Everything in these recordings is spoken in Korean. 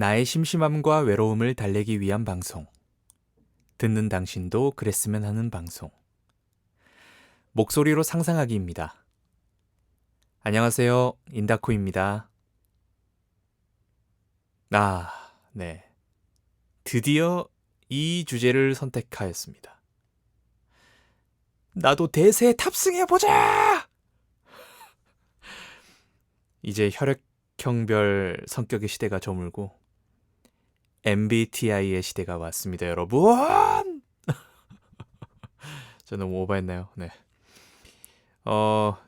나의 심심함과 외로움을 달래기 위한 방송. 듣는 당신도 그랬으면 하는 방송. 목소리로 상상하기입니다. 안녕하세요. 인다코입니다. 네. 드디어 이 주제를 선택하였습니다. 나도 대세에 탑승해보자! 이제 혈액형별 성격의 시대가 저물고 MBTI의 시대가 왔습니다, 여러분! 저 너무 오버했나요? 네.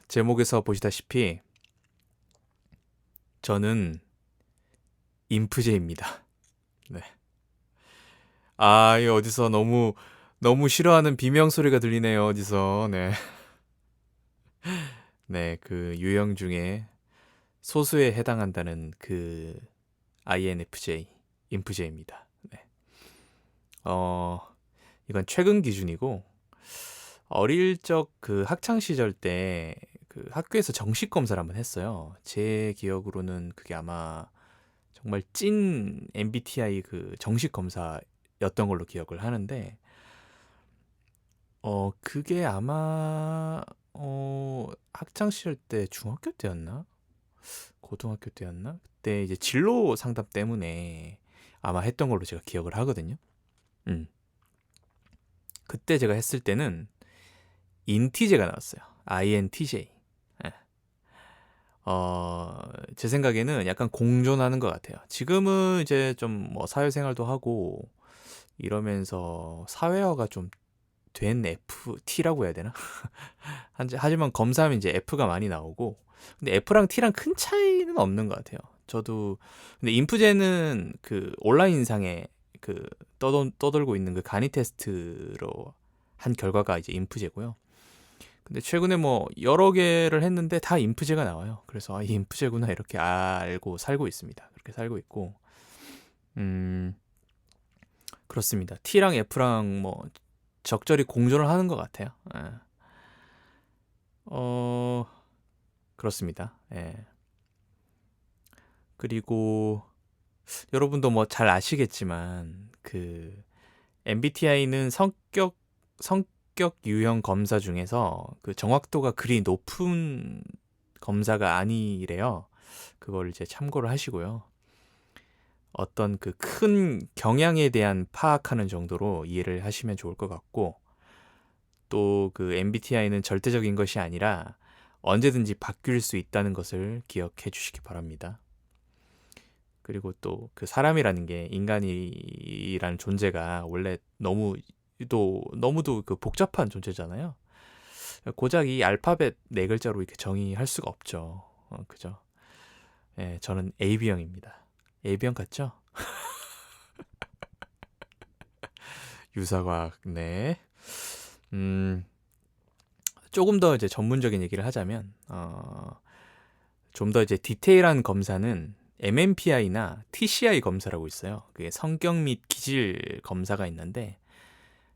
제목에서 보시다시피 저는 인프제입니다. 네. 이 어디서 너무 싫어하는 비명 소리가 들리네요. 어디서. 네. 네, 그 유형 중에 소수에 해당한다는 그 INFJ, 인프제입니다. 네. 이건 최근 기준이고 어릴 적 그 학창 시절 때 그 학교에서 정식 검사를 한번 했어요. 제 기억으로는 그게 아마 정말 찐 MBTI 그 정식 검사였던 걸로 기억을 하는데 그게 아마 학창 시절 때 중학교 때였나? 고등학교 때였나? 그때 이제 진로 상담 때문에 아마 했던 걸로 제가 기억을 하거든요. 그때 제가 했을 때는 인티제가 나왔어요. INTJ. 예. 제 생각에는 약간 공존하는 것 같아요. 지금은 이제 좀 뭐 사회생활도 하고 이러면서 사회화가 좀 된 FT라고 해야 되나? 하지만 검사하면 이제 F가 많이 나오고, 근데 F랑 T랑 큰 차이는 없는 것 같아요. 저도 근데 인프제는 그 온라인상에 그 떠돌고 있는 그 간이 테스트로 한 결과가 이제 인프제고요. 근데 최근에 뭐 여러 개를 했는데 다 인프제가 나와요. 그래서 이 인프제구나 이렇게 알고 살고 있습니다. 그렇게 살고 있고, 그렇습니다. T랑 F랑 뭐 적절히 공존을 하는 것 같아요. 예. 그렇습니다. 예. 그리고 여러분도 뭐 잘 아시겠지만 그 MBTI는 성격 유형 검사 중에서 그 정확도가 그리 높은 검사가 아니래요. 그걸 이제 참고를 하시고요. 어떤 그 큰 경향에 대한 파악하는 정도로 이해를 하시면 좋을 것 같고, 또 그 MBTI는 절대적인 것이 아니라 언제든지 바뀔 수 있다는 것을 기억해 주시기 바랍니다. 그리고 또 그 사람이라는 게, 인간이라는 존재가 원래 너무도 그 복잡한 존재잖아요. 고작 이 알파벳 네 글자로 이렇게 정의할 수가 없죠. 그죠? 예, 저는 AB형입니다. AB형 같죠? 유사과학, 네. 조금 더 이제 전문적인 얘기를 하자면, 좀 더 이제 디테일한 검사는 MMPI나 TCI 검사라고 있어요. 그게 성격 및 기질 검사가 있는데,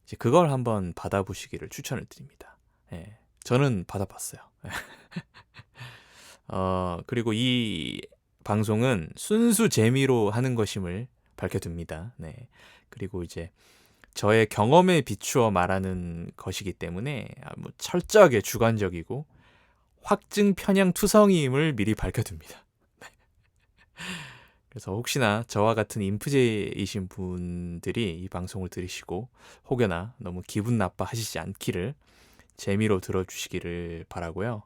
이제 그걸 한번 받아보시기를 추천을 드립니다. 예, 저는 받아봤어요. 그리고 이 방송은 순수 재미로 하는 것임을 밝혀둡니다. 네. 그리고 이제 저의 경험에 비추어 말하는 것이기 때문에 뭐 철저하게 주관적이고 확증 편향 투성이임을 미리 밝혀둡니다. 그래서 혹시나 저와 같은 인프제이신 분들이 이 방송을 들으시고 혹여나 너무 기분 나빠하시지 않기를 재미로 들어주시기를 바라고요.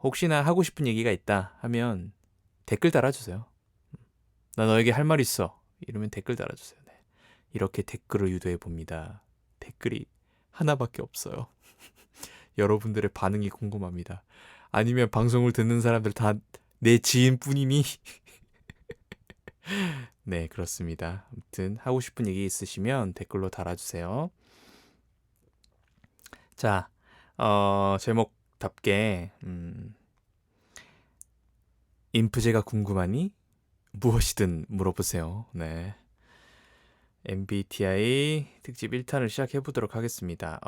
혹시나 하고 싶은 얘기가 있다 하면 댓글 달아주세요. 나 너에게 할 말 있어. 이러면 댓글 달아주세요. 네. 이렇게 댓글을 유도해 봅니다. 댓글이 하나밖에 없어요. 여러분들의 반응이 궁금합니다. 아니면 방송을 듣는 사람들 다 내 지인뿐이니? 네, 그렇습니다. 아무튼 하고 싶은 얘기 있으시면 댓글로 달아주세요. 자, 제목답게 인프제가 궁금하니? 무엇이든 물어보세요. 네. MBTI 특집 1탄을 시작해 보도록 하겠습니다.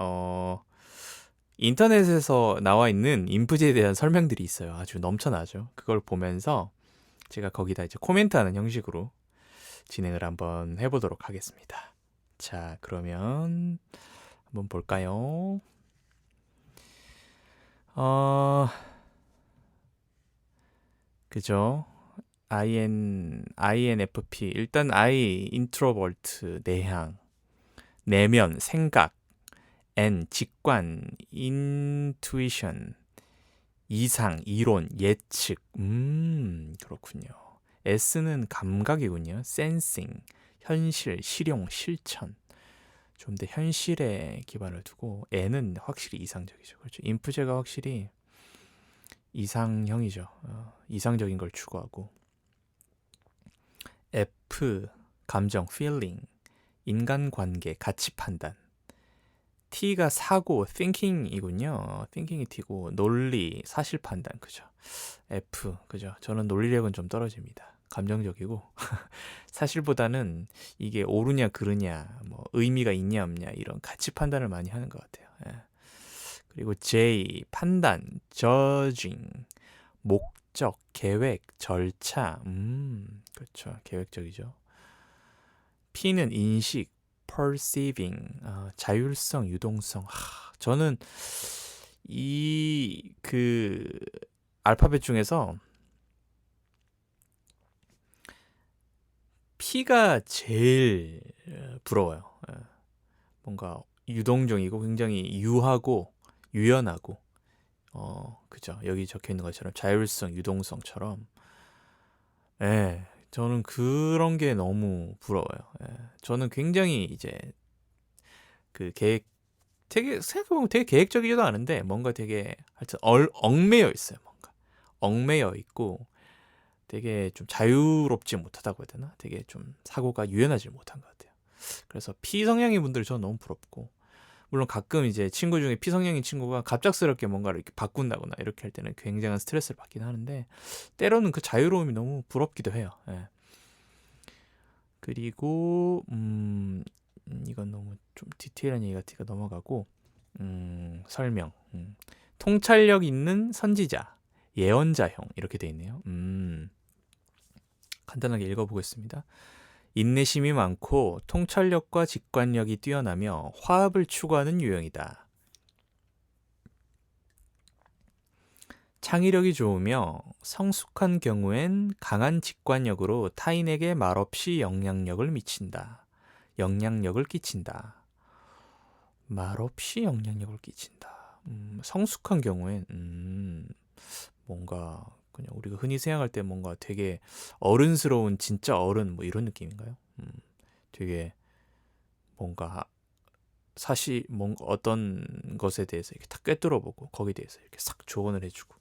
인터넷에서 나와 있는 인프제에 대한 설명들이 있어요. 아주 넘쳐나죠. 그걸 보면서 제가 거기다 이제 코멘트하는 형식으로 진행을 한번 해보도록 하겠습니다. 자, 그러면 한번 볼까요? 그죠? INFP. 일단 I, 인트로버트, 내향, 내면, 생각, N, 직관, 인투이션, 이상, 이론, 예측. 그렇군요. S는 감각이군요. 센싱, 현실, 실용, 실천. 좀 더 현실에 기반을 두고 N은 확실히 이상적이죠. 그렇죠. 인프제가 확실히 이상형이죠. 이상적인 걸 추구하고. F, 감정, feeling, 인간관계, 가치 판단. T가 사고, thinking이군요. thinking이 T고, 논리, 사실 판단, 그죠. F, 그죠. 저는 논리력은 좀 떨어집니다. 감정적이고 사실보다는 이게 옳으냐 그르냐, 뭐 의미가 있냐 없냐 이런 가치 판단을 많이 하는 것 같아요. 예. 그리고 J, 판단, judging, 목적, 계획, 절차. 그렇죠. 계획적이죠. P는 인식, perceiving, 자율성, 유동성. 저는 이 알파벳 중에서 P가 제일 부러워요. 뭔가 유동적이고 굉장히 유하고 유연하고, 그죠. 여기 적혀 있는 것처럼 자율성, 유동성처럼. 예, 저는 그런 게 너무 부러워요. 예, 저는 굉장히 이제 되게 생각해보면 되게 계획적이지도 않은데 뭔가 되게 하여튼 얽매여 있어요. 뭔가 얽매여 있고 되게 좀 자유롭지 못하다고 해야 되나? 되게 좀 사고가 유연하지 못한 것 같아요. 그래서 P성향인 분들이 저는 너무 부럽고, 물론 가끔 이제 친구 중에 P성향인 친구가 갑작스럽게 뭔가를 이렇게 바꾼다거나 이렇게 할 때는 굉장한 스트레스를 받긴 하는데, 때로는 그 자유로움이 너무 부럽기도 해요. 예. 그리고 이건 너무 좀 디테일한 얘기 같으니까 넘어가고, 설명. 통찰력 있는 선지자, 예언자형 이렇게 돼 있네요. 간단하게 읽어보겠습니다. 인내심이 많고 통찰력과 직관력이 뛰어나며 화합을 추구하는 유형이다. 창의력이 좋으며 성숙한 경우엔 강한 직관력으로 타인에게 말없이 영향력을 끼친다. 말없이 영향력을 끼친다. 성숙한 경우엔 뭔가 그냥 우리가 흔히 생각할 때 뭔가 되게 어른스러운 진짜 어른 뭐 이런 느낌인가요? 되게 뭔가 사실 뭔가 어떤 것에 대해서 이렇게 다 꿰뚫어보고 거기에 대해서 이렇게 싹 조언을 해주고,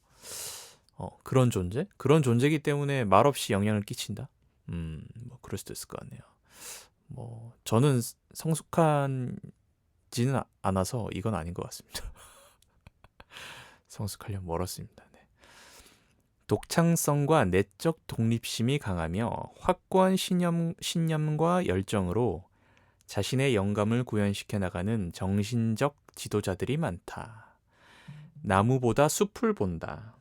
그런 존재? 그런 존재이기 때문에 말없이 영향을 끼친다? 뭐 그럴 수도 있을 것 같네요. 뭐 저는 성숙하지는 않아서 이건 아닌 것 같습니다. 성숙하려면 멀었습니다. 네. 독창성과 내적 독립심이 강하며 확고한 신념과 열정으로 자신의 영감을 구현시켜 나가는 정신적 지도자들이 많다. 나무보다 숲을 본다.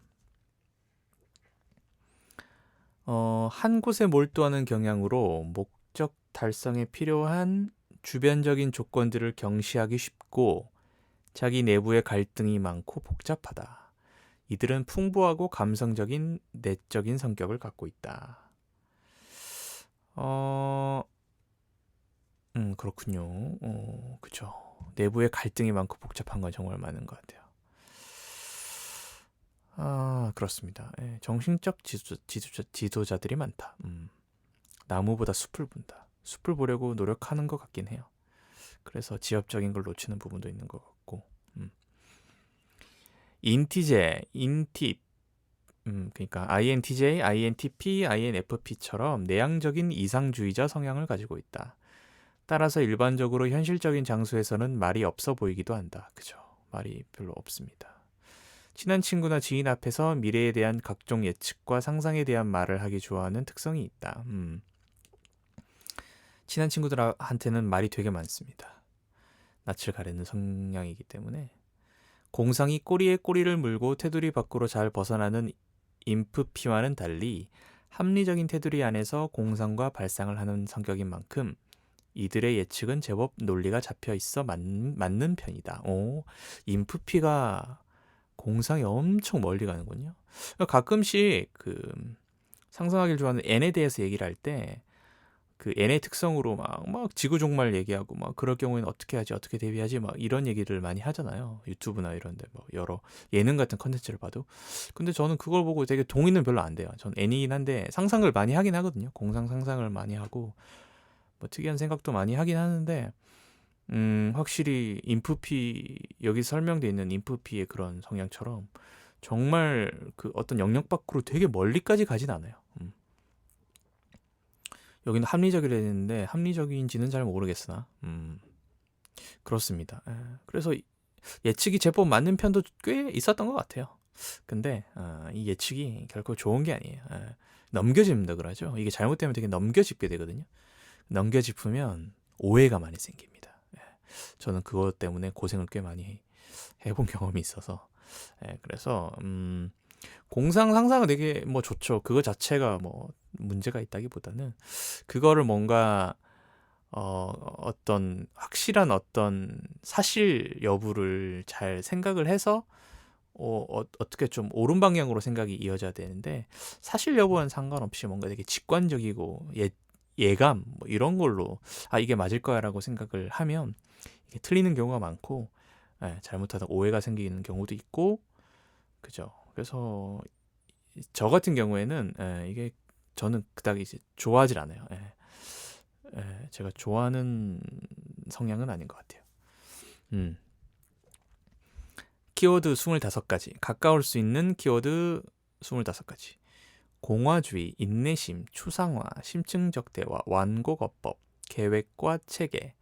한 곳에 몰두하는 경향으로 목적 달성에 필요한 주변적인 조건들을 경시하기 쉽고 자기 내부의 갈등이 많고 복잡하다. 이들은 풍부하고 감성적인 내적인 성격을 갖고 있다. 그렇군요. 그죠. 내부에 갈등이 많고 복잡한 건 정말 많은 것 같아요. 그렇습니다. 예, 정신적 지도자들이 많다. 나무보다 숲을 본다. 숲을 보려고 노력하는 것 같긴 해요. 그래서 지엽적인 걸 놓치는 부분도 있는 것 같고. 인팁, 그러니까 INTJ, INTP, INFP처럼 내향적인 이상주의자 성향을 가지고 있다. 따라서 일반적으로 현실적인 장소에서는 말이 없어 보이기도 한다. 그죠? 말이 별로 없습니다. 친한 친구나 지인 앞에서 미래에 대한 각종 예측과 상상에 대한 말을 하기 좋아하는 특성이 있다. 친한 친구들한테는 말이 되게 많습니다. 낯을 가리는 성향이기 때문에. 공상이 꼬리에 꼬리를 물고 테두리 밖으로 잘 벗어나는 인프피와는 달리 합리적인 테두리 안에서 공상과 발상을 하는 성격인 만큼 이들의 예측은 제법 논리가 잡혀 있어 맞는 편이다. 오, 인프피가 공상이 엄청 멀리 가는군요. 가끔씩 그 상상하기를 좋아하는 N에 대해서 얘기를 할 때 그 N의 특성으로 막 지구 종말 얘기하고 막 그럴 경우에는 어떻게 하지, 어떻게 대비하지, 막 이런 얘기를 많이 하잖아요. 유튜브나 이런데 뭐 여러 예능 같은 컨텐츠를 봐도. 근데 저는 그걸 보고 되게 동의는 별로 안 돼요. 전 N이긴 한데 상상을 많이 하긴 하거든요. 공상 상상을 많이 하고 뭐 특이한 생각도 많이 하긴 하는데 확실히 인프피 여기 설명돼 있는 인프피의 그런 성향처럼 정말 그 어떤 영역 밖으로 되게 멀리까지 가진 않아요. 여기는 합리적이라 했는데 합리적인지는 잘 모르겠으나 그렇습니다. 그래서 예측이 제법 맞는 편도 꽤 있었던 것 같아요. 근데 이 예측이 결코 좋은 게 아니에요. 넘겨짚는다 그러죠. 이게 잘못되면 되게 넘겨짚게 되거든요. 넘겨짚으면 오해가 많이 생깁니다. 저는 그것 때문에 고생을 꽤 많이 해본 경험이 있어서 그래서 공상 상상은 되게 뭐 좋죠. 그거 자체가 뭐 문제가 있다기보다는 그거를 뭔가 어떤 확실한 어떤 사실 여부를 잘 생각을 해서 어떻게 좀 옳은 방향으로 생각이 이어져야 되는데 사실 여부와는 상관없이 뭔가 되게 직관적이고 예감 뭐 이런 걸로 이게 맞을 거야라고 생각을 하면 이게 틀리는 경우가 많고 잘못하다 오해가 생기는 경우도 있고 그죠. 그래서 저 같은 경우에는 이게 저는 그닥 이제 좋아하질 않아요. 제가 좋아하는 성향은 아닌 것 같아요. 키워드 25가지. 가까울 수 있는 키워드 25가지. 공화주의, 인내심, 추상화, 심층적 대화, 완곡어법, 계획과 체계,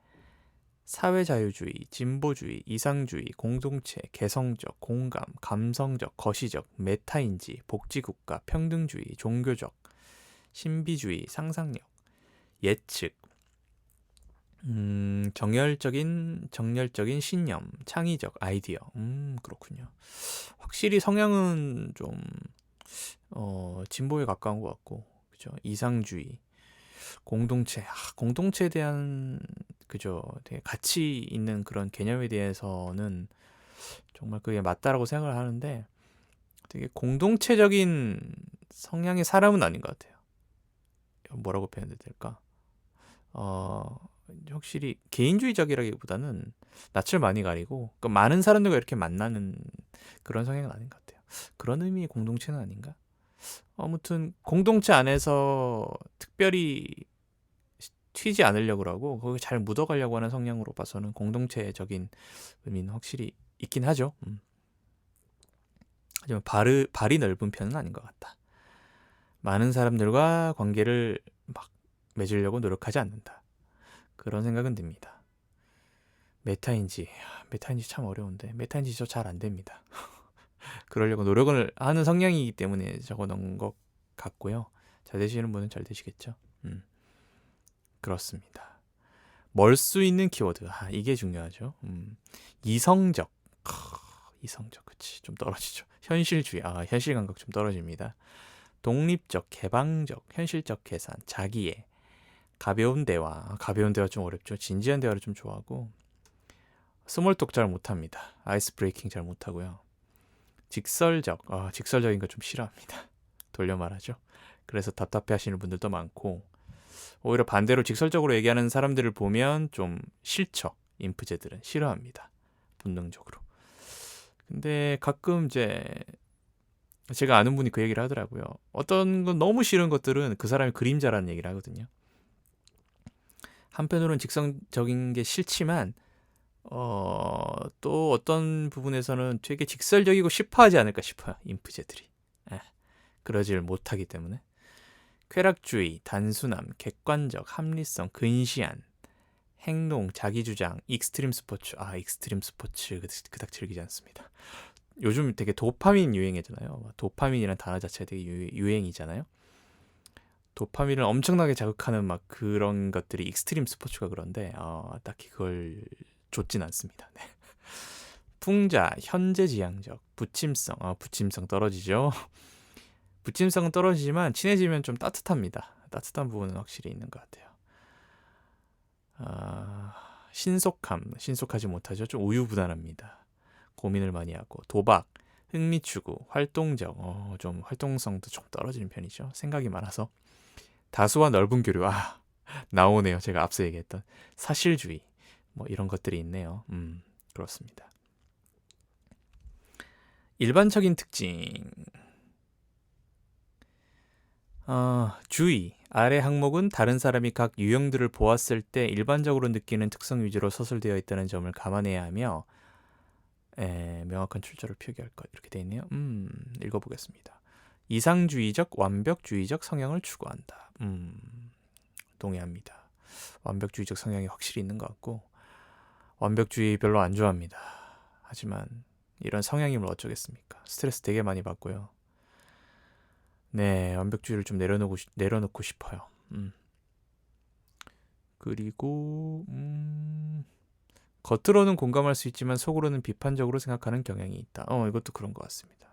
사회자유주의, 진보주의, 이상주의, 공동체, 개성적, 공감, 감성적, 거시적, 메타인지, 복지국가, 평등주의, 종교적, 신비주의, 상상력, 예측, 정열적인 신념, 창의적, 아이디어. 그렇군요. 확실히 성향은 좀 진보에 가까운 것 같고, 그죠? 이상주의, 공동체에 대한 그죠? 되게 가치 있는 그런 개념에 대해서는 정말 그게 맞다라고 생각을 하는데, 되게 공동체적인 성향의 사람은 아닌 것 같아요. 뭐라고 표현해야 될까? 확실히 개인주의적이라기보다는 낯을 많이 가리고 많은 사람들과 이렇게 만나는 그런 성향은 아닌 것 같아요. 그런 의미의 공동체는 아닌가? 아무튼 공동체 안에서 특별히 튀지 않으려고 하고 거기 잘 묻어가려고 하는 성향으로 봐서는 공동체적인 의미는 확실히 있긴 하죠. 하지만 발이 넓은 편은 아닌 것 같다. 많은 사람들과 관계를 막 맺으려고 노력하지 않는다. 그런 생각은 듭니다. 메타인지 참 어려운데 메타인지 저 잘 안 됩니다. 그러려고 노력을 하는 성향이기 때문에 적어놓은 것 같고요. 잘 되시는 분은 잘 되시겠죠. 그렇습니다. 멀 수 있는 키워드 이게 중요하죠. 이성적 이성적 그치 좀 떨어지죠. 현실주의 현실 감각 좀 떨어집니다. 독립적 개방적 현실적 계산 자기애 가벼운 대화 좀 어렵죠. 진지한 대화를 좀 좋아하고 스몰톡 잘 못합니다. 아이스 브레이킹 잘 못하고요. 직설적인 거 좀 싫어합니다. 돌려 말하죠. 그래서 답답해 하시는 분들도 많고 오히려 반대로 직설적으로 얘기하는 사람들을 보면 좀 싫죠. 인프제들은 싫어합니다. 본능적으로. 근데 가끔 이제 제가 아는 분이 그 얘기를 하더라고요. 어떤 건 너무 싫은 것들은 그 사람이 그림자라는 얘기를 하거든요. 한편으로는 직선적인 게 싫지만 또 어떤 부분에서는 되게 직설적이고 싶어하지 않을까 싶어요. 인프제들이. 그러지를 못하기 때문에. 쾌락주의, 단순함, 객관적, 합리성, 근시안, 행동, 자기주장, 익스트림 스포츠. 익스트림 스포츠 그닥 즐기지 않습니다. 요즘 되게 도파민 유행이잖아요. 도파민이라는 단어 자체가 되게 유행이잖아요. 도파민을 엄청나게 자극하는 막 그런 것들이 익스트림 스포츠가 그런데 딱히 그걸 좋진 않습니다. 네. 풍자, 현재지향적, 부침성 떨어지죠. 부침성은 떨어지지만 친해지면 좀 따뜻합니다. 따뜻한 부분은 확실히 있는 것 같아요. 신속하지 못하죠. 좀 우유부단합니다. 고민을 많이 하고 도박, 흥미추구, 활동적, 좀 활동성도 좀 떨어지는 편이죠. 생각이 많아서 다수와 넓은 교류, 나오네요. 제가 앞서 얘기했던 사실주의, 뭐 이런 것들이 있네요. 그렇습니다. 일반적인 특징, 주의. 아래 항목은 다른 사람이 각 유형들을 보았을 때 일반적으로 느끼는 특성 위주로 서술되어 있다는 점을 감안해야 하며 명확한 출처를 표기할 것 이렇게 되어 있네요. 읽어보겠습니다. 이상주의적, 완벽주의적 성향을 추구한다. 동의합니다. 완벽주의적 성향이 확실히 있는 것 같고 완벽주의 별로 안 좋아합니다. 하지만 이런 성향임을 어쩌겠습니까? 스트레스 되게 많이 받고요. 네, 완벽주의를 좀 내려놓고 싶어요. 그리고 겉으로는 공감할 수 있지만 속으로는 비판적으로 생각하는 경향이 있다. 이것도 그런 것 같습니다.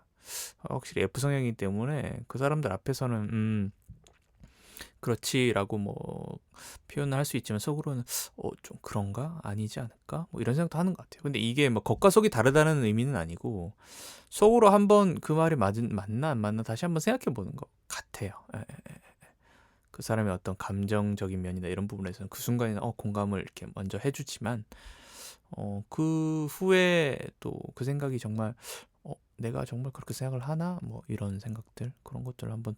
확실히 F 성향이기 때문에 그 사람들 앞에서는 그렇지라고 뭐 표현을 할 수 있지만 속으로는 좀 그런가? 아니지 않을까? 뭐 이런 생각도 하는 것 같아요. 근데 이게 뭐 겉과 속이 다르다는 의미는 아니고 속으로 한번 그 말이 맞나 안 맞나 다시 한번 생각해 보는 것 같아요. 그 사람의 어떤 감정적인 면이나 이런 부분에서는 그 순간에는 공감을 이렇게 먼저 해주지만 그 후에 또 그 생각이 정말 내가 정말 그렇게 생각을 하나? 뭐 이런 생각들 그런 것들을 한번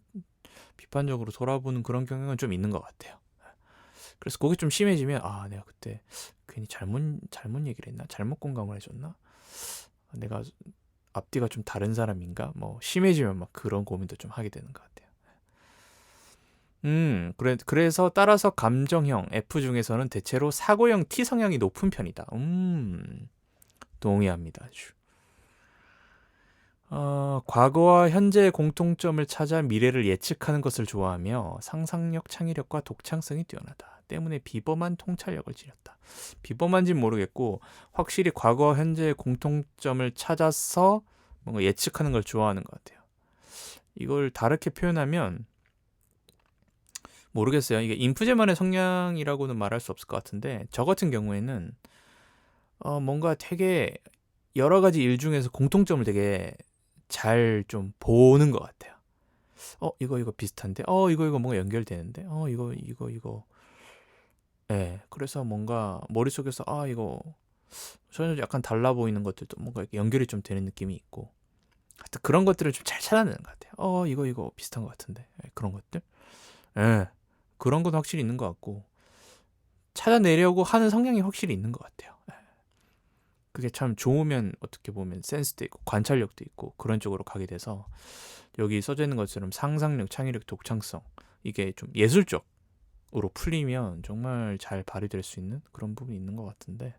비판적으로 돌아보는 그런 경향은 좀 있는 것 같아요. 그래서 그게 좀 심해지면 내가 그때 괜히 잘못 얘기를 했나? 잘못 공감을 해줬나? 내가 앞뒤가 좀 다른 사람인가? 뭐 심해지면 막 그런 고민도 좀 하게 되는 것 같아요. 그래서 따라서 감정형 F 중에서는 대체로 사고형 T 성향이 높은 편이다. 동의합니다. 아주. 과거와 현재의 공통점을 찾아 미래를 예측하는 것을 좋아하며 상상력, 창의력과 독창성이 뛰어나다. 때문에 비범한 통찰력을 지녔다. 비범한진 모르겠고 확실히 과거와 현재의 공통점을 찾아서 뭔가 예측하는 걸 좋아하는 것 같아요. 이걸 다르게 표현하면 모르겠어요. 이게 인프제만의 성향이라고는 말할 수 없을 것 같은데 저 같은 경우에는 뭔가 되게 여러 가지 일 중에서 공통점을 되게 잘 좀 보는 것 같아요. 이거 비슷한데? 이거 뭔가 연결되는데? 이거. 네, 그래서 뭔가 머릿속에서 이거 전혀 약간 달라 보이는 것들도 뭔가 이렇게 연결이 좀 되는 느낌이 있고 하여튼 그런 것들을 좀 잘 찾아내는 것 같아요. 이거 비슷한 것 같은데 그런 것들? 네, 그런 건 확실히 있는 것 같고 찾아내려고 하는 성향이 확실히 있는 것 같아요. 그게 참 좋으면 어떻게 보면 센스도 있고 관찰력도 있고 그런 쪽으로 가게 돼서 여기 써져 있는 것처럼 상상력, 창의력, 독창성 이게 좀 예술적으로 풀리면 정말 잘 발휘될 수 있는 그런 부분이 있는 것 같은데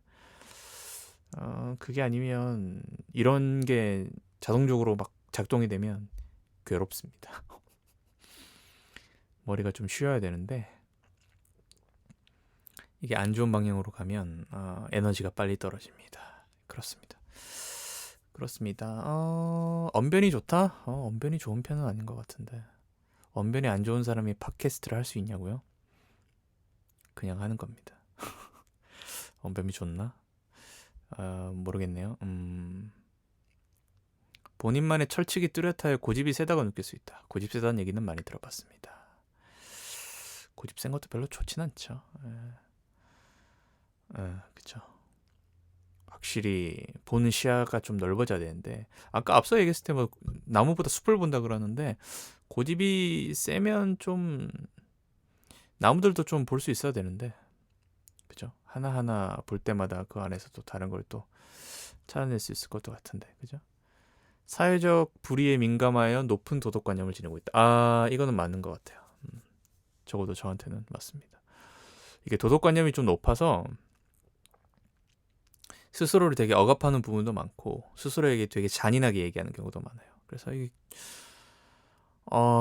그게 아니면 이런 게 자동적으로 막 작동이 되면 괴롭습니다. 머리가 좀 쉬어야 되는데 이게 안 좋은 방향으로 가면 에너지가 빨리 떨어집니다. 그렇습니다. 언변이 좋다? 언변이 좋은 편은 아닌 것 같은데 언변이 안 좋은 사람이 팟캐스트를 할 수 있냐고요? 그냥 하는 겁니다. 언변이 좋나? 모르겠네요. 본인만의 철칙이 뚜렷하여 고집이 세다고 느낄 수 있다. 고집 세다는 얘기는 많이 들어봤습니다. 고집 센 것도 별로 좋진 않죠. 그쵸. 확실히 보는 시야가 좀 넓어져야 되는데 아까 앞서 얘기했을 때 뭐 나무보다 숲을 본다 그러는데 고집이 세면 좀 나무들도 좀 볼 수 있어야 되는데 그죠? 하나하나 볼 때마다 그 안에서 또 다른 걸 또 찾아낼 수 있을 것도 같은데 그죠? 사회적 불의에 민감하여 높은 도덕관념을 지니고 있다. 이거는 맞는 것 같아요. 적어도 저한테는 맞습니다. 이게 도덕관념이 좀 높아서 스스로를 되게 억압하는 부분도 많고 스스로에게 되게 잔인하게 얘기하는 경우도 많아요. 그래서 이게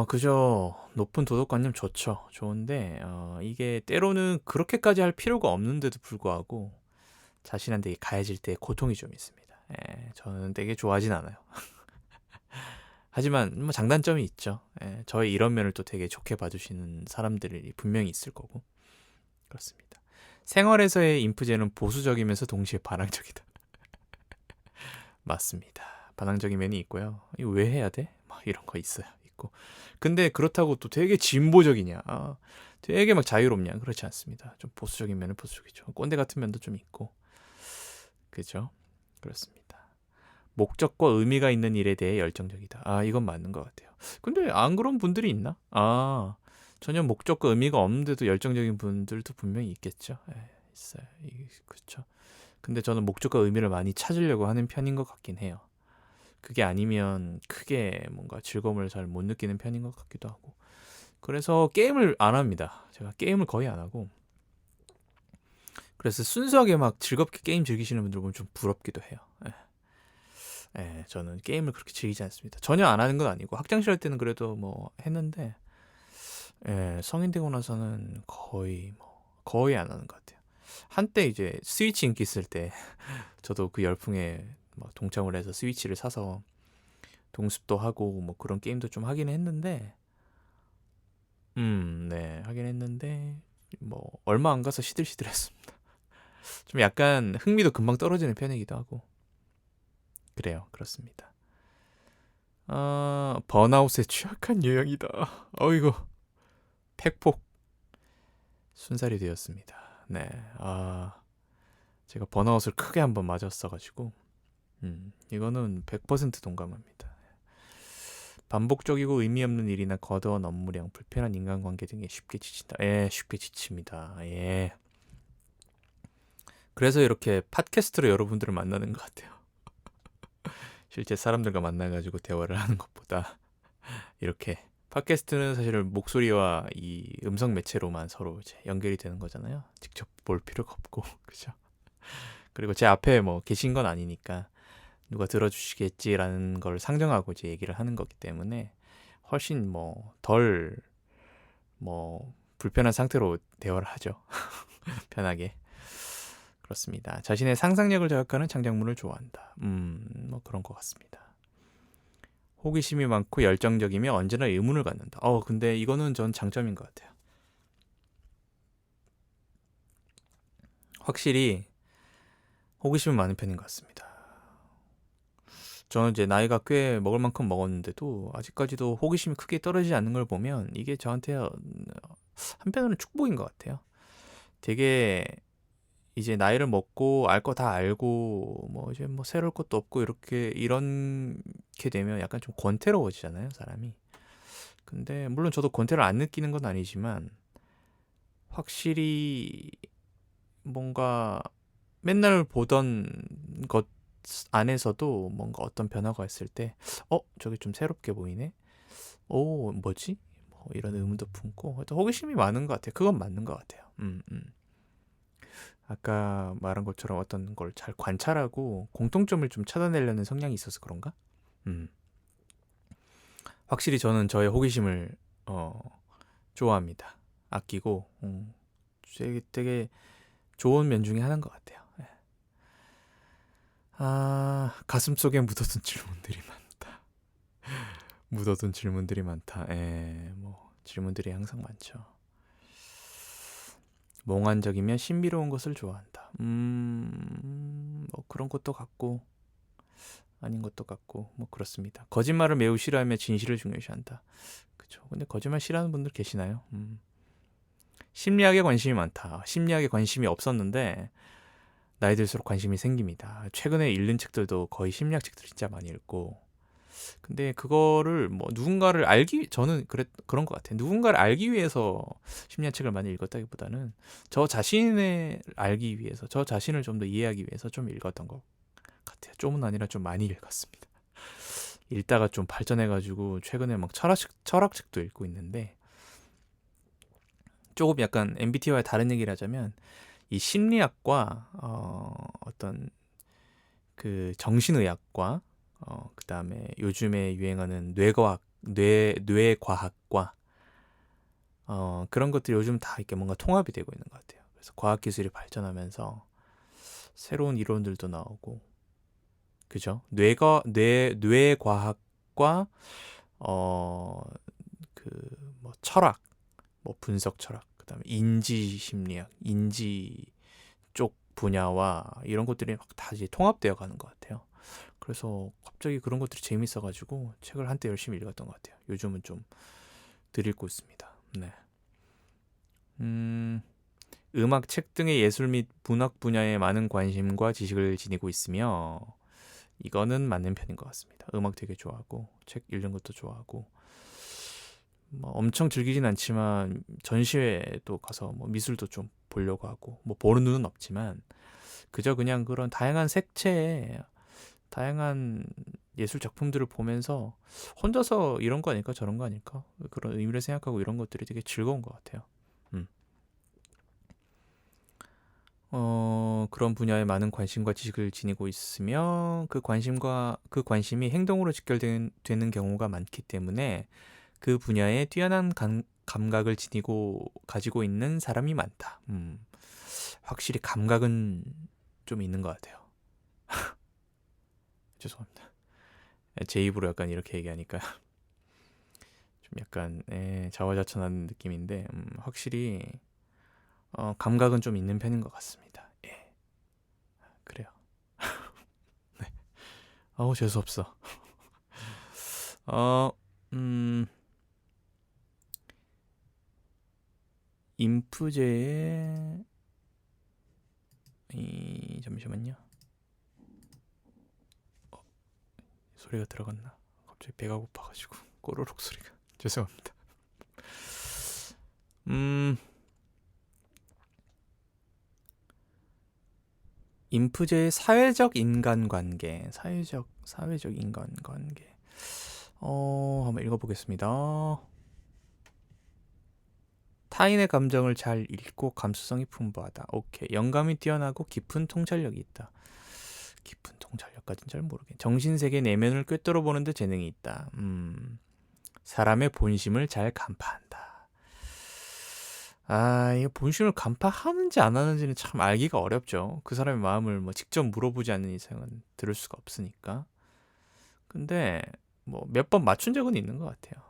그죠. 높은 도덕관념 좋죠. 좋은데 이게 때로는 그렇게까지 할 필요가 없는데도 불구하고 자신한테 이게 가해질 때 고통이 좀 있습니다. 저는 되게 좋아하진 않아요. 하지만 뭐 장단점이 있죠. 예, 저의 이런 면을 또 되게 좋게 봐주시는 사람들이 분명히 있을 거고. 그렇습니다. 생활에서의 인프제는 보수적이면서 동시에 반항적이다. 맞습니다. 반항적인 면이 있고요. 이거 왜 해야 돼? 막 이런 거 있어요. 있고. 근데 그렇다고 또 되게 진보적이냐? 되게 막 자유롭냐? 그렇지 않습니다. 좀 보수적인 면은 보수적이죠. 꼰대 같은 면도 좀 있고. 그죠? 그렇습니다. 목적과 의미가 있는 일에 대해 열정적이다. 이건 맞는 것 같아요. 근데 안 그런 분들이 있나? 전혀 목적과 의미가 없는데도 열정적인 분들도 분명히 있겠죠. 있어요. 그렇죠. 근데 저는 목적과 의미를 많이 찾으려고 하는 편인 것 같긴 해요. 그게 아니면 크게 뭔가 즐거움을 잘 못 느끼는 편인 것 같기도 하고. 그래서 게임을 안 합니다. 제가 게임을 거의 안 하고. 그래서 순수하게 막 즐겁게 게임 즐기시는 분들 보면 좀 부럽기도 해요. 저는 게임을 그렇게 즐기지 않습니다. 전혀 안 하는 건 아니고 학창시절 때는 그래도 뭐 했는데 성인 되고 나서는 거의 안 하는 것 같아요. 한때 이제 스위치 인기 있을 때 저도 그 열풍에 막 동참을 해서 스위치를 사서 동습도 하고 뭐 그런 게임도 좀 하긴 했는데 네, 하긴 했는데 뭐 얼마 안 가서 시들시들했습니다. 좀 약간 흥미도 금방 떨어지는 편이기도 하고 그래요. 그렇습니다. 번아웃에 취약한 유형이다. 어이구, 팩폭 순살이 되었습니다. 네, 제가 번아웃을 크게 한번 맞았어가지고 이거는 100% 동감합니다. 반복적이고 의미 없는 일이나 거대한 업무량, 불편한 인간관계 등에 쉽게 지친다. 쉽게 지칩니다. 그래서 이렇게 팟캐스트로 여러분들을 만나는 것 같아요. 실제 사람들과 만나가지고 대화를 하는 것보다 이렇게 팟캐스트는 사실 목소리와 이 음성 매체로만 서로 이제 연결이 되는 거잖아요. 직접 볼 필요가 없고 그죠? 그리고 제 앞에 뭐 계신 건 아니니까 누가 들어주시겠지라는 걸 상정하고 이제 얘기를 하는 거기 때문에 훨씬 뭐 덜 뭐 불편한 상태로 대화를 하죠. 편하게. 그렇습니다. 자신의 상상력을 자극하는 창작물을 좋아한다. 뭐 그런 것 같습니다. 호기심이 많고 열정적이며 언제나 의문을 갖는다. 근데 이거는 전 장점인 것 같아요. 확실히 호기심이 많은 편인 것 같습니다. 저는 이제 나이가 꽤 먹을 만큼 먹었는데도 아직까지도 호기심이 크게 떨어지지 않는 걸 보면 이게 저한테 한편으로는 축복인 것 같아요. 되게 이제 나이를 먹고 알 거 다 알고 뭐 이제 뭐 새로울 것도 없고 이렇게 되면 약간 좀 권태로워지잖아요, 사람이. 근데 물론 저도 권태를 안 느끼는 건 아니지만 확실히 뭔가 맨날 보던 것 안에서도 뭔가 어떤 변화가 있을 때 저게 좀 새롭게 보이네. 뭐지? 뭐 이런 의문도 품고 하여튼 호기심이 많은 것 같아요. 그건 맞는 것 같아요. 아까 말한 것처럼 어떤 걸 잘 관찰하고 공통점을 좀 찾아내려는 성향이 있어서 그런가? 확실히 저는 저의 호기심을 좋아합니다. 아끼고 되게 좋은 면 중에 하나인 것 같아요. 가슴속에 묻어둔 질문들이 많다. 묻어둔 질문들이 많다. 뭐 질문들이 항상 많죠. 몽환적이며 신비로운 것을 좋아한다. 뭐 그런 것도 같고 아닌 것도 같고 뭐 그렇습니다. 거짓말을 매우 싫어하며 진실을 중요시한다. 그렇죠. 근데 거짓말 싫어하는 분들 계시나요? 심리학에 관심이 많다. 심리학에 관심이 없었는데 나이 들수록 관심이 생깁니다. 최근에 읽는 책들도 거의 심리학 책들 진짜 많이 읽고. 근데 그거를 뭐 누군가를 저는 그런 것 같아요. 누군가를 알기 위해서 심리학 책을 많이 읽었다기보다는 저 자신을 알기 위해서, 저 자신을 좀 더 이해하기 위해서 좀 읽었던 것 같아요. 좀은 아니라 좀 많이 읽었습니다. 읽다가 좀 발전해가지고 최근에 막 철학책도 읽고 있는데 조금 약간 MBTI와 다른 얘기를 하자면 이 심리학과 어떤 그 정신의학과 그 다음에 요즘에 유행하는 뇌과학과 그런 것들이 요즘 다 이렇게 뭔가 통합이 되고 있는 것 같아요. 그래서 과학기술이 발전하면서 새로운 이론들도 나오고, 그죠? 뇌과학 음악과 어 그 뭐 철학, 뭐 분석 철학, 그다음에 인지 심리학, 인지 쪽 분야와 이런 것들이 막 다 이제 통합되어 가는 것 같아요. 그래서 갑자기 그런 것들이 재밌어 가지고 책을 한때 열심히 읽었던 것 같아요. 요즘은 좀 덜 읽고 있습니다. 네. 음, 음악, 책 등의 예술 및 문학 분야에 많은 관심과 지식을 지니고 있으며 이거는 맞는 편인 것 같습니다. 음악 되게 좋아하고 책 읽는 것도 좋아하고 뭐 엄청 즐기진 않지만 전시회도 가서 뭐 미술도 좀 보려고 하고 뭐 보는 눈은 없지만 그저 그냥 그런 다양한 색채에 다양한 예술 작품들을 보면서 혼자서 이런 거 아닐까 저런 거 아닐까 그런 의미를 생각하고 이런 것들이 되게 즐거운 것 같아요. 음. 그런 분야에 많은 관심과 지식을 지니고 있으며 그 관심이 행동으로 직결되는 경우가 많기 때문에 그 분야에 뛰어난 감각을 가지고 있는 사람이 많다. 확실히 감각은 좀 있는 것 같아요. 죄송합니다. 제 입으로 약간 이렇게 얘기하니까 좀 약간 자화자찬하는 느낌인데 확실히 감각은 좀 있는 편인 것 같습니다. 예, 그래요. 네. 아우 재수없어. 어, 음, 인프제의 잠시만요. 소리가 들어갔나? 갑자기 배가 고파가지고 꼬르륵 소리가. 죄송합니다. 음, 인프제의 사회적 인간관계. 한번 읽어보겠습니다. 타인의 감정을 잘 읽고 감수성이 풍부하다. 오케이. 영감이 뛰어나고 깊은 통찰력이 있다. 깊은 통찰력까지는 잘 모르겠네. 정신세계 내면을 꿰뚫어 보는데 재능이 있다. 사람의 본심을 잘 간파한다. 이거 본심을 간파하는지 안 하는지는 참 알기가 어렵죠. 그 사람의 마음을 뭐 직접 물어보지 않는 이상은 들을 수가 없으니까. 근데 뭐 몇 번 맞춘 적은 있는 것 같아요.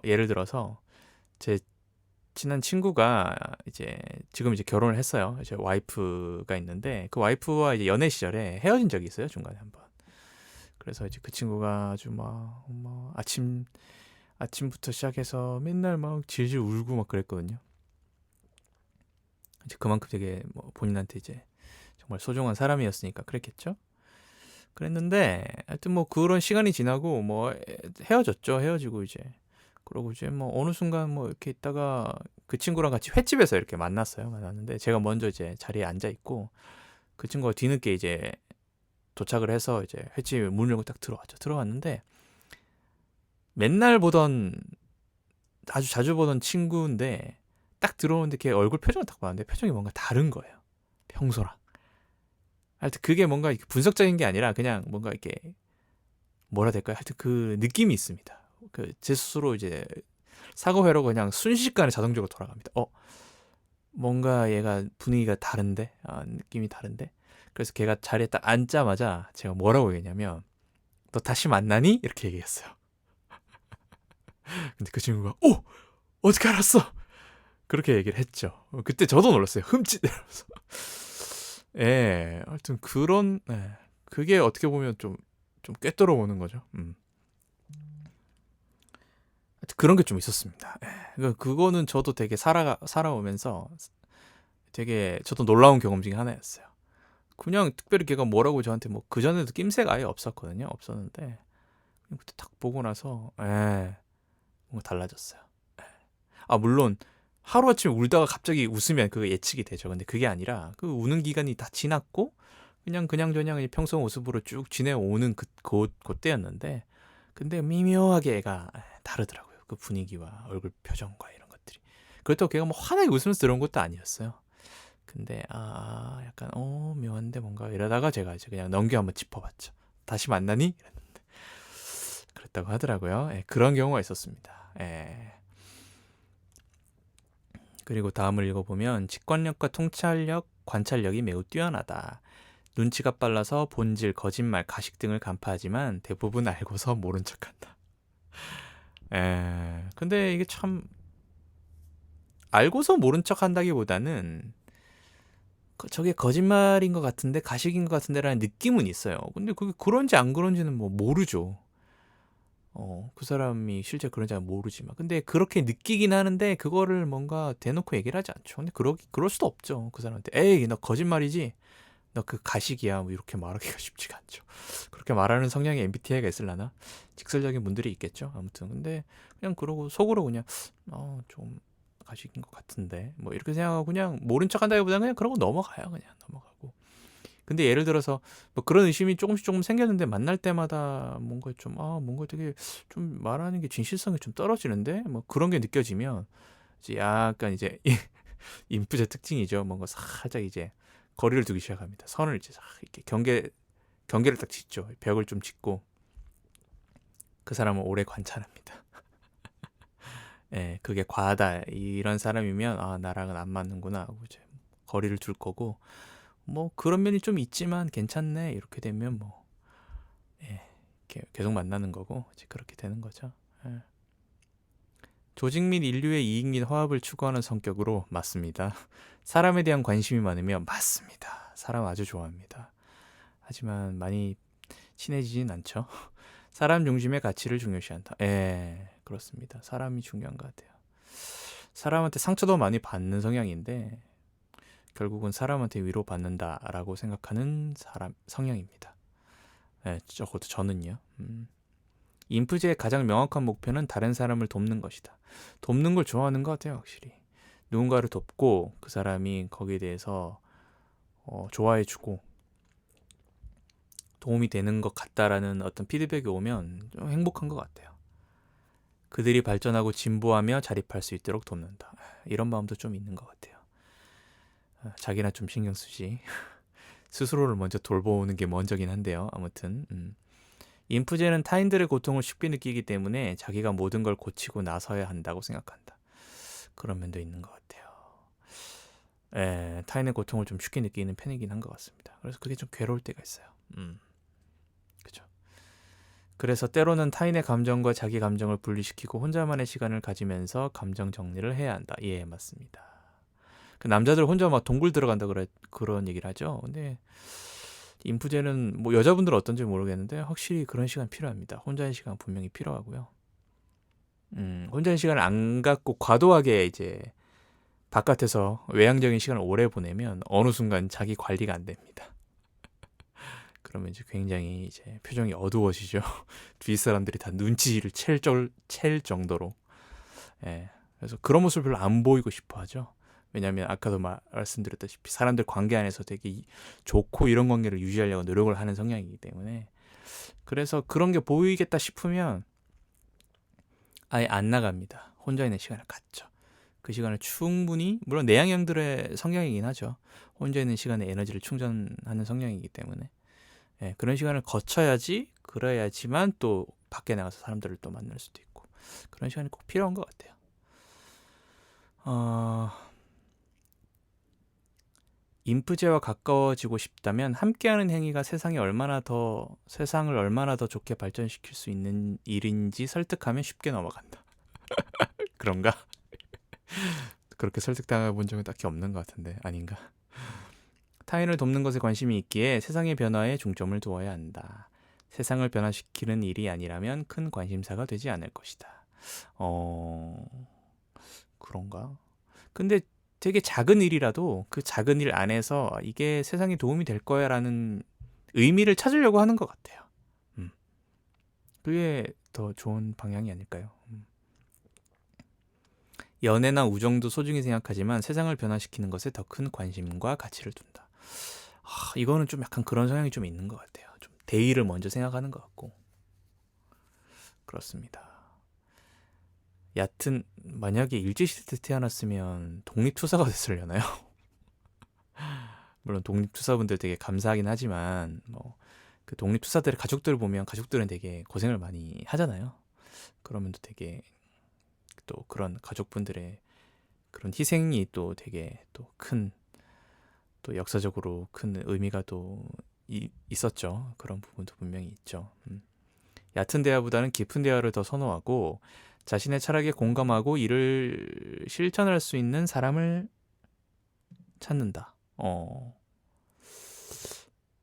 예를 들어서 제 친한 친구가 이제 지금 이제 결혼을 했어요. 이제 와이프가 있는데 그 와이프와 이제 연애 시절에 헤어진 적이 있어요. 중간에 한번. 그래서 이제 그 친구가 아주 막 아침부터 시작해서 맨날 막 질질 울고 막 그랬거든요. 이제 그만큼 되게 뭐 본인한테 이제 정말 소중한 사람이었으니까 그랬겠죠. 그랬는데 하여튼 뭐 그런 시간이 지나고 뭐 헤어졌죠. 헤어지고 이제 그러고 이제 뭐 어느 순간 뭐 이렇게 있다가 그 친구랑 같이 횟집에서 이렇게 만났는데 제가 먼저 이제 자리에 앉아 있고 그 친구가 뒤늦게 이제 도착을 해서 이제 횟집 문을 열고 딱 들어왔죠. 들어왔는데 맨날 아주 자주 보던 친구인데 딱 들어오는데 걔 얼굴 표정을 딱 봤는데 표정이 뭔가 다른 거예요. 평소랑. 하여튼 그게 뭔가 분석적인 게 아니라 그냥 뭔가 이렇게 뭐라 해야 될까요? 하여튼 그 느낌이 있습니다. 그 제 스스로 이제 사고회로 그냥 순식간에 자동적으로 돌아갑니다. 뭔가 얘가 분위기가 다른데? 느낌이 다른데? 그래서 걔가 자리에 딱 앉자마자 제가 뭐라고 얘기했냐면 너 다시 만나니? 이렇게 얘기했어요. 근데 그 친구가 어떻게 알았어? 그렇게 얘기를 했죠. 그때 저도 놀랐어요. 흠칫 이러면서. 예, 하여튼 그게 어떻게 보면 좀 꿰뚫어 보는 거죠. 하여튼 그런 게 좀 있었습니다. 그거는 저도 되게 살아오면서 되게 저도 놀라운 경험 중에 하나였어요. 그냥 특별히 걔가 뭐라고 저한테 뭐 그전에도 낌새가 아예 없었거든요. 없었는데 그때 딱 보고 나서 뭔가 달라졌어요. 물론 하루아침에 울다가 갑자기 웃으면 그거 예측이 되죠. 근데 그게 아니라 그 우는 기간이 다 지났고 그냥저냥 평소 모습으로 쭉 지내오는 그때였는데 근데 미묘하게 애가 다르더라고요. 그 분위기와 얼굴 표정과 이런 것들이. 그렇다고 걔가 뭐 환하게 웃으면서 들어온 것도 아니었어요. 근데 약간 묘한데 뭔가 이러다가 제가 이제 그냥 넘겨 한번 짚어봤죠. 다시 만나니? 이랬는데 그랬다고 하더라고요. 그런 경우가 있었습니다. 그리고 다음을 읽어보면 직관력과 통찰력, 관찰력이 매우 뛰어나다. 눈치가 빨라서 본질, 거짓말, 가식 등을 간파하지만 대부분 알고서 모른 척한다. 근데 이게 참 알고서 모른 척한다기보다는 저게 거짓말인 것 같은데 가식인 것 같은데라는 느낌은 있어요. 근데 그게 그런지 안 그런지는 뭐 모르죠. 그 사람이 실제 그런지 모르지만. 근데 그렇게 느끼긴 하는데 그거를 뭔가 대놓고 얘기를 하지 않죠. 근데 그럴 수도 없죠. 그 사람한테. 에이, 너 거짓말이지? 너 그 가식이야. 뭐 이렇게 말하기가 쉽지가 않죠. 그렇게 말하는 성향의 MBTI가 있을라나? 직설적인 분들이 있겠죠. 아무튼. 근데 그냥 그러고 속으로 그냥, 좀 가식인 것 같은데. 뭐 이렇게 생각하고 그냥 모른 척 한다기보다는 그냥 그러고 넘어가요. 그냥 넘어가고. 근데 예를 들어서 뭐 그런 의심이 조금 생겼는데 만날 때마다 뭔가 좀 뭔가 되게 좀 말하는 게 진실성이 좀 떨어지는데 뭐 그런 게 느껴지면 이제 약간 이제 인프제 특징이죠. 뭔가 살짝 이제 거리를 두기 시작합니다. 선을 이제 싹 이렇게 경계를 딱 짓죠. 벽을 좀 짓고 그 사람을 오래 관찰합니다. 예, 그게 과하다 이런 사람이면 나랑은 안 맞는구나 하고 이제 거리를 둘 거고 뭐 그런 면이 좀 있지만 괜찮네 이렇게 되면 뭐 계속 만나는 거고 이제 그렇게 되는 거죠. 예. 조직 및 인류의 이익 및 화합을 추구하는 성격으로 맞습니다. 사람에 대한 관심이 많으면 맞습니다. 사람 아주 좋아합니다. 하지만 많이 친해지진 않죠. 사람 중심의 가치를 중요시한다. 그렇습니다. 사람이 중요한 것 같아요. 사람한테 상처도 많이 받는 성향인데 결국은 사람한테 위로받는다라고 생각하는 성향입니다. 적어도 저는요. 인프제의 가장 명확한 목표는 다른 사람을 돕는 것이다. 돕는 걸 좋아하는 것 같아요, 확실히. 누군가를 돕고 그 사람이 거기에 대해서 좋아해주고 도움이 되는 것 같다라는 어떤 피드백이 오면 좀 행복한 것 같아요. 그들이 발전하고 진보하며 자립할 수 있도록 돕는다. 이런 마음도 좀 있는 것 같아요. 자기나 좀 신경 쓰지. 스스로를 먼저 돌보는 게 먼저긴 한데요. 아무튼 인프제는 타인들의 고통을 쉽게 느끼기 때문에 자기가 모든 걸 고치고 나서야 한다고 생각한다. 그런 면도 있는 것 같아요. 타인의 고통을 좀 쉽게 느끼는 편이긴 한 것 같습니다. 그래서 그게 좀 괴로울 때가 있어요. 그죠. 그래서 때로는 타인의 감정과 자기 감정을 분리시키고 혼자만의 시간을 가지면서 감정 정리를 해야 한다. 예, 맞습니다. 그 남자들 혼자 막 동굴 들어간다 그런 얘기를 하죠. 근데 인프제는 뭐 여자분들은 어떤지 모르겠는데 확실히 그런 시간 필요합니다. 혼자의 시간 분명히 필요하고요. 혼자의 시간을 안 갖고 과도하게 이제 바깥에서 외향적인 시간을 오래 보내면 어느 순간 자기 관리가 안 됩니다. 그러면 이제 굉장히 이제 표정이 어두워지죠. 주위 사람들이 다 눈치를 챌 정도로. 그래서 그런 모습을 별로 안 보이고 싶어 하죠. 왜냐하면 아까도 말씀드렸다시피 사람들 관계 안에서 되게 좋고 이런 관계를 유지하려고 노력을 하는 성향이기 때문에 그래서 그런 게 보이겠다 싶으면 아예 안 나갑니다. 혼자 있는 시간을 갖죠. 그 시간을 충분히 물론 내향형들의 성향이긴 하죠. 혼자 있는 시간에 에너지를 충전하는 성향이기 때문에 그런 시간을 거쳐야지 그래야지만 또 밖에 나가서 사람들을 또 만날 수도 있고 그런 시간이 꼭 필요한 것 같아요. 인프제와 가까워지고 싶다면 함께하는 행위가 세상을 얼마나 더 좋게 발전시킬 수 있는 일인지 설득하면 쉽게 넘어간다. 그런가? 그렇게 설득당해 본 적은 딱히 없는 것 같은데 아닌가? 타인을 돕는 것에 관심이 있기에 세상의 변화에 중점을 두어야 한다. 세상을 변화시키는 일이 아니라면 큰 관심사가 되지 않을 것이다. 그런가? 근데 되게 작은 일이라도 그 작은 일 안에서 이게 세상에 도움이 될 거야라는 의미를 찾으려고 하는 것 같아요. 그게 더 좋은 방향이 아닐까요? 연애나 우정도 소중히 생각하지만 세상을 변화시키는 것에 더 큰 관심과 가치를 둔다. 이거는 좀 약간 그런 성향이 좀 있는 것 같아요. 좀 대의를 먼저 생각하는 것 같고 그렇습니다. 얕은 만약에 일제시대 때 태어났으면 독립투사가 됐으려나요? 물론 독립투사분들 되게 감사하긴 하지만 뭐 그 독립투사들의 가족들을 보면 가족들은 되게 고생을 많이 하잖아요. 그러면 또 되게 또 그런 가족분들의 그런 희생이 또 되게 또 큰 또 역사적으로 큰 의미가 또 있었죠. 그런 부분도 분명히 있죠. 얕은 대화보다는 깊은 대화를 더 선호하고 자신의 철학에 공감하고 이를 실천할 수 있는 사람을 찾는다.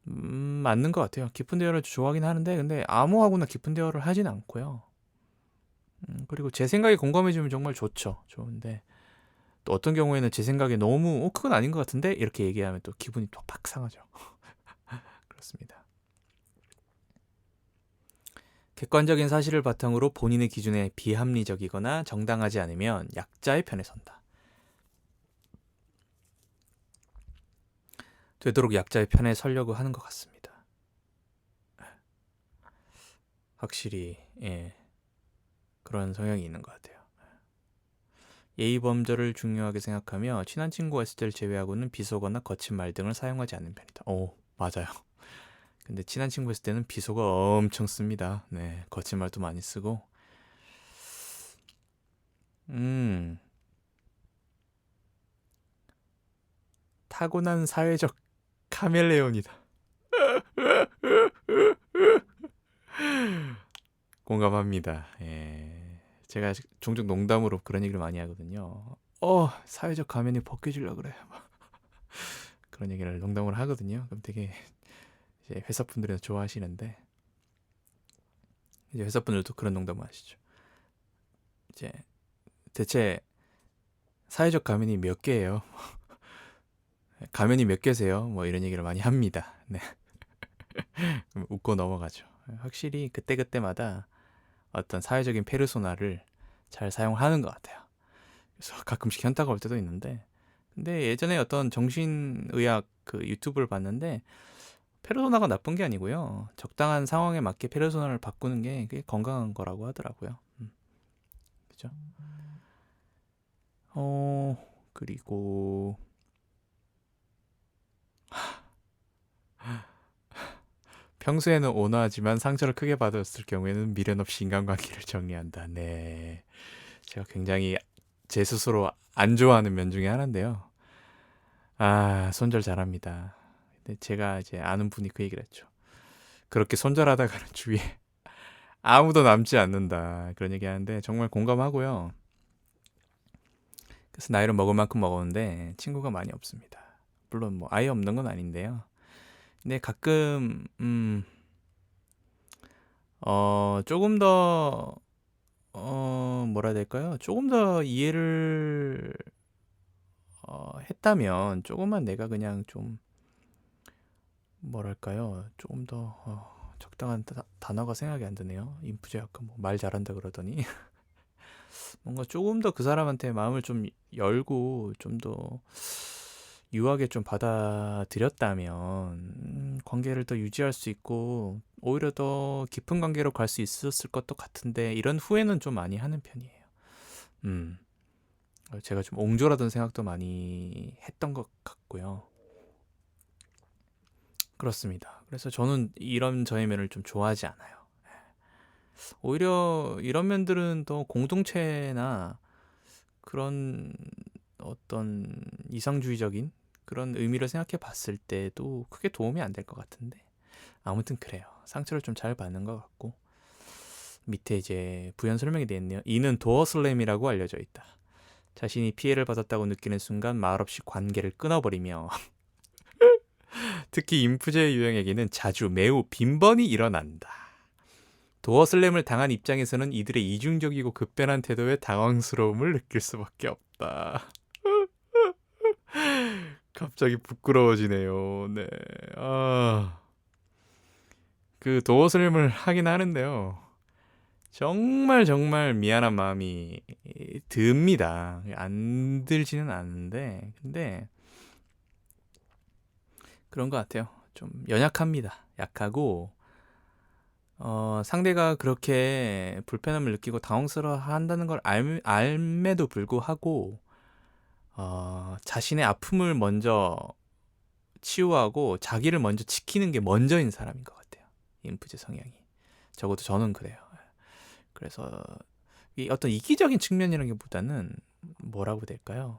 맞는 것 같아요. 깊은 대화를 좋아하긴 하는데 근데 아무하고나 깊은 대화를 하진 않고요. 그리고 제 생각에 공감해주면 정말 좋죠. 좋은데 또 어떤 경우에는 제 생각에 너무 그건 아닌 것 같은데 이렇게 얘기하면 또 기분이 또 팍 상하죠. 그렇습니다. 객관적인 사실을 바탕으로 본인의 기준에 비합리적이거나 정당하지 않으면 약자의 편에 선다. 되도록 약자의 편에 서려고 하는 것 같습니다. 확실히 그런 성향이 있는 것 같아요. 예의 범절을 중요하게 생각하며 친한 친구가 있을 때를 제외하고는 비속어나 거친 말 등을 사용하지 않는 편이다. 맞아요. 근데 친한 친구 있을 때는 비속어 엄청 씁니다. 네, 거친 말도 많이 쓰고. 타고난 사회적 카멜레온이다. 공감합니다. 제가 종종 농담으로 그런 얘기를 많이 하거든요. 사회적 가면이 벗겨지려 그래. 그런 얘기를 농담으로 하거든요. 그럼 되게 이제 회사 분들이 좋아하시는데 이제 회사 분들도 그런 농담을 하시죠. 이제 대체 사회적 가면이 몇 개예요? 가면이 몇 개세요? 뭐 이런 얘기를 많이 합니다. 네. 웃고 넘어가죠. 확실히 그때그때마다 어떤 사회적인 페르소나를 잘 사용하는 것 같아요. 그래서 가끔씩 현타가 올 때도 있는데 근데 예전에 어떤 정신의학 그 유튜브를 봤는데 페르소나가 나쁜 게 아니고요. 적당한 상황에 맞게 페르소나를 바꾸는 게 꽤 건강한 거라고 하더라고요. 그죠? 그리고 평소에는 온화하지만 상처를 크게 받았을 경우에는 미련 없이 인간관계를 정리한다. 네. 제가 굉장히 제 스스로 안 좋아하는 면 중에 하나인데요. 손절 잘합니다. 근데 제가 이제 아는 분이 그 얘기를 했죠. 그렇게 손절하다가는 주위에 아무도 남지 않는다. 그런 얘기 하는데 정말 공감하고요. 그래서 나이를 먹을 만큼 먹었는데 친구가 많이 없습니다. 물론 뭐 아예 없는 건 아닌데요. 근데 가끔 조금 더 뭐라 해야 될까요? 조금 더 이해를 했다면 조금만 내가 그냥 좀 뭐랄까요? 조금 더 적당한 단어가 생각이 안 드네요. 인프제 약간 뭐 말 잘한다 그러더니 뭔가 조금 더 그 사람한테 마음을 좀 열고 좀 더 유하게 좀 받아들였다면 관계를 더 유지할 수 있고 오히려 더 깊은 관계로 갈 수 있었을 것도 같은데 이런 후회는 좀 많이 하는 편이에요. 제가 좀 옹졸하던 생각도 많이 했던 것 같고요. 그렇습니다. 그래서 저는 이런 저의 면을 좀 좋아하지 않아요. 오히려 이런 면들은 더 공동체나 그런 어떤 이상주의적인 그런 의미를 생각해 봤을 때도 크게 도움이 안 될 것 같은데 아무튼 그래요. 상처를 좀 잘 받는 것 같고 밑에 이제 부연 설명이 되어 있네요. 이는 도어 슬램이라고 알려져 있다. 자신이 피해를 받았다고 느끼는 순간 말없이 관계를 끊어버리며 특히 인프제 유형에게는 자주 매우 빈번히 일어난다. 도어 슬램을 당한 입장에서는 이들의 이중적이고 급변한 태도에 당황스러움을 느낄 수밖에 없다. 갑자기 부끄러워지네요. 네. 그 도어 슬램을 하긴 하는데요. 정말 정말 미안한 마음이 듭니다. 안 들지는 않는데, 근데 그런 것 같아요. 좀 연약합니다. 약하고, 상대가 그렇게 불편함을 느끼고 당황스러워 한다는 걸 알매도 불구하고, 자신의 아픔을 먼저 치유하고 자기를 먼저 지키는 게 먼저인 사람인 것 같아요. 인프제 성향이. 적어도 저는 그래요. 그래서 이 어떤 이기적인 측면이라기보다는 뭐라고 해야 될까요?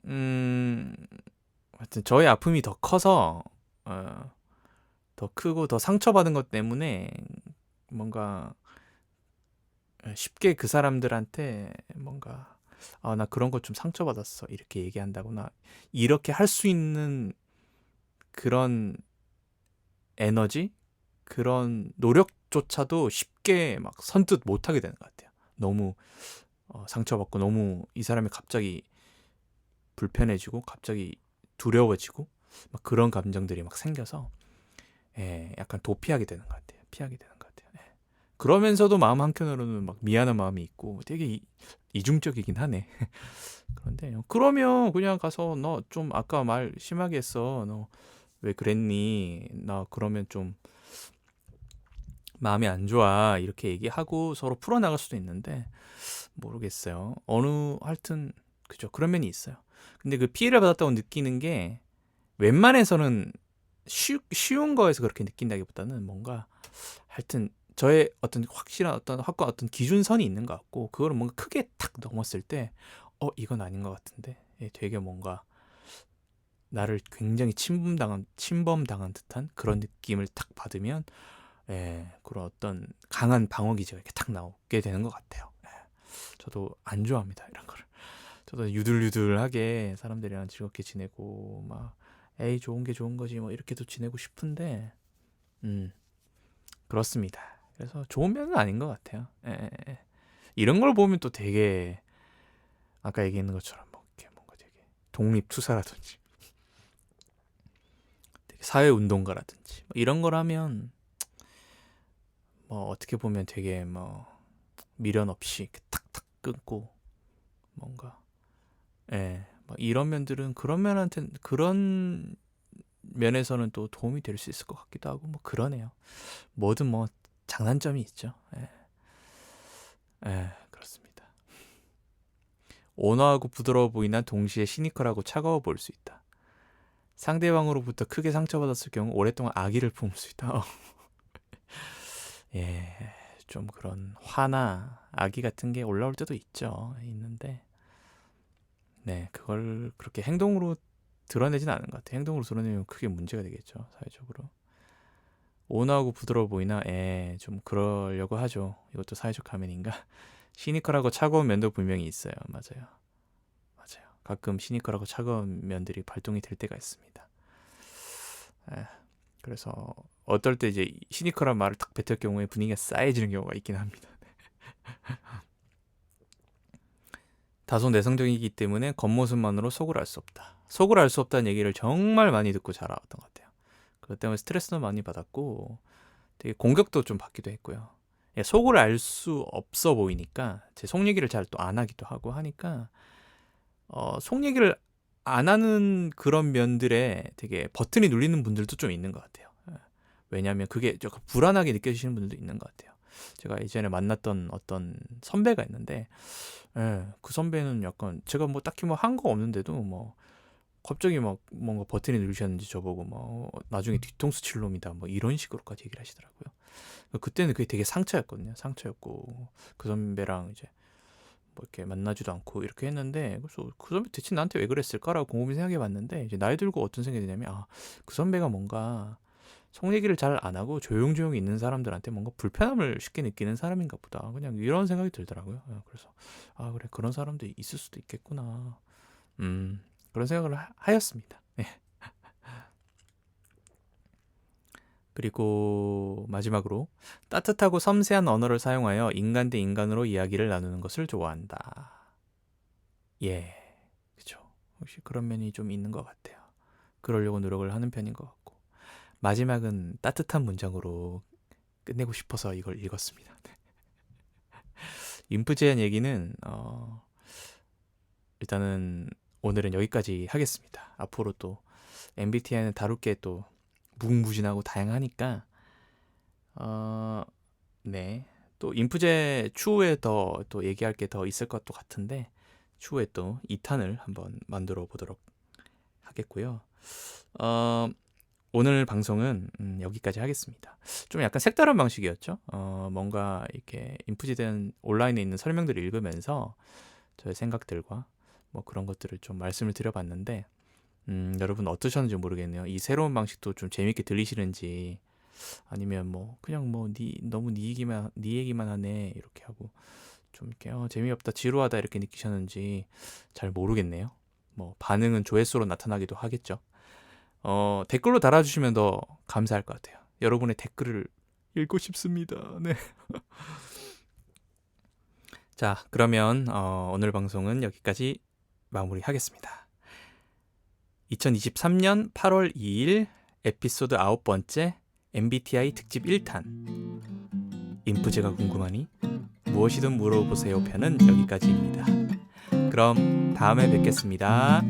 하여튼 저의 아픔이 더 커서 더 크고 더 상처받은 것 때문에 뭔가 쉽게 그 사람들한테 뭔가 나 그런 거 좀 상처받았어 이렇게 얘기한다거나 이렇게 할 수 있는 그런 에너지 그런 노력조차도 쉽게 막 선뜻 못하게 되는 것 같아요. 너무 상처받고 너무 이 사람이 갑자기 불편해지고 갑자기 두려워지고 막 그런 감정들이 막 생겨서 약간 도피하게 되는 것 같아요. 피하게 되는 것 같아요. 그러면서도 마음 한켠으로는 막 미안한 마음이 있고 되게 이중적이긴 하네. 그런데 그러면 그냥 가서 너 좀 아까 말 심하게 했어. 너 왜 그랬니? 나 그러면 좀 마음이 안 좋아. 이렇게 얘기하고 서로 풀어나갈 수도 있는데 모르겠어요. 하여튼 그죠. 그런 면이 있어요. 근데 그 피해를 받았다고 느끼는 게 웬만해서는 쉬운 거에서 그렇게 느낀다기보다는 뭔가 하여튼 저의 어떤 확실한 어떤 확고한 어떤 기준선이 있는 것 같고 그거를 뭔가 크게 탁 넘었을 때 이건 아닌 것 같은데 되게 뭔가 나를 굉장히 침범당한 듯한 그런 느낌을 탁 받으면 그런 어떤 강한 방어 기제가 이렇게 탁 나오게 되는 것 같아요. 저도 안 좋아합니다 이런 거를. 저도 유들유들하게 사람들이랑 즐겁게 지내고 막 에이 좋은 게 좋은 거지 뭐 이렇게도 지내고 싶은데 그렇습니다. 그래서 좋은 면은 아닌 것 같아요. 이런 걸 보면 또 되게 아까 얘기했는 것처럼 뭐 이렇게 뭔가 되게 독립투사라든지 되게 사회운동가라든지 뭐 이런 걸 하면 뭐 어떻게 보면 되게 뭐 미련 없이 이렇게 탁탁 끊고 뭔가 막 이런 면들은 그런 면에서는 또 도움이 될 수 있을 것 같기도 하고 뭐 그러네요. 뭐든 뭐 장단점이 있죠. 그렇습니다. 온화하고 부드러워 보이나 동시에 시니컬하고 차가워 보일 수 있다. 상대방으로부터 크게 상처받았을 경우 오랫동안 악의를 품을 수 있다. 좀 그런 화나 악의 같은 게 올라올 때도 있는데 그걸 그렇게 행동으로 드러내진 않은 것 같아요. 행동으로 드러내면 크게 문제가 되겠죠, 사회적으로. 온화하고 부드러워 보이나? 좀 그러려고 하죠. 이것도 사회적 가면인가? 시니컬하고 차가운 면도 분명히 있어요. 맞아요. 가끔 시니컬하고 차가운 면들이 발동이 될 때가 있습니다. 그래서 어떨 때 이제 시니컬한 말을 딱 뱉을 경우에 분위기가 싸해지는 경우가 있긴 합니다. 다소 내성적이기 때문에 겉모습만으로 속을 알 수 없다. 속을 알 수 없다는 얘기를 정말 많이 듣고 자라왔던 것 같아요. 그것 때문에 스트레스도 많이 받았고 되게 공격도 좀 받기도 했고요. 속을 알 수 없어 보이니까 제 속 얘기를 잘 또 안 하기도 하고 하니까 속 얘기를 안 하는 그런 면들에 되게 버튼이 눌리는 분들도 좀 있는 것 같아요. 왜냐하면 그게 조금 불안하게 느껴지시는 분들도 있는 것 같아요. 제가 예전에 만났던 어떤 선배가 있는데 그 선배는 약간 제가 뭐 딱히 뭐 한 거 없는데도 뭐 갑자기 막 뭔가 버튼이 누르셨는지 저보고 뭐 나중에 뒤통수 칠 놈이다 뭐 이런 식으로까지 얘기를 하시더라고요. 그때는 그게 되게 상처였거든요. 상처였고 그 선배랑 이제 뭐 이렇게 만나지도 않고 이렇게 했는데 그래서 그 선배 대체 나한테 왜 그랬을까라고 곰곰이 생각해봤는데 이제 나이 들고 어떤 생각이 드냐면 그 선배가 뭔가 속 얘기를 잘 안 하고 조용조용히 있는 사람들한테 뭔가 불편함을 쉽게 느끼는 사람인가 보다. 그냥 이런 생각이 들더라고요. 그래서 그래 그런 사람도 있을 수도 있겠구나. 그런 생각을 하였습니다. 그리고 마지막으로 따뜻하고 섬세한 언어를 사용하여 인간 대 인간으로 이야기를 나누는 것을 좋아한다. 그죠. 혹시 그런 면이 좀 있는 것 같아요. 그러려고 노력을 하는 편인 것 같고 마지막은 따뜻한 문장으로 끝내고 싶어서 이걸 읽었습니다. 인프 제한 얘기는 일단은 오늘은 여기까지 하겠습니다. 앞으로 또 MBTI는 다룰 게 또 무궁무진하고 다양하니까 또 인프제 추후에 더 또 얘기할 게 더 있을 것도 같은데 추후에 또 2탄을 한번 만들어 보도록 하겠고요. 오늘 방송은 여기까지 하겠습니다. 좀 약간 색다른 방식이었죠. 뭔가 이렇게 인프제에 대한 온라인에 있는 설명들을 읽으면서 저의 생각들과 뭐 그런 것들을 좀 말씀을 드려봤는데 여러분 어떠셨는지 모르겠네요. 이 새로운 방식도 좀 재밌게 들리시는지 아니면 뭐 그냥 뭐 너무 네 얘기만 하네 이렇게 하고 좀 이렇게 재미없다 지루하다 이렇게 느끼셨는지 잘 모르겠네요. 뭐 반응은 조회수로 나타나기도 하겠죠. 댓글로 달아주시면 더 감사할 것 같아요. 여러분의 댓글을 읽고 싶습니다. 네. 자, 그러면 오늘 방송은 여기까지 마무리하겠습니다. 2023년 8월 2일 에피소드 9번째 MBTI 특집 1탄 인프제가 궁금하니 무엇이든 물어보세요 편은 여기까지입니다. 그럼 다음에 뵙겠습니다.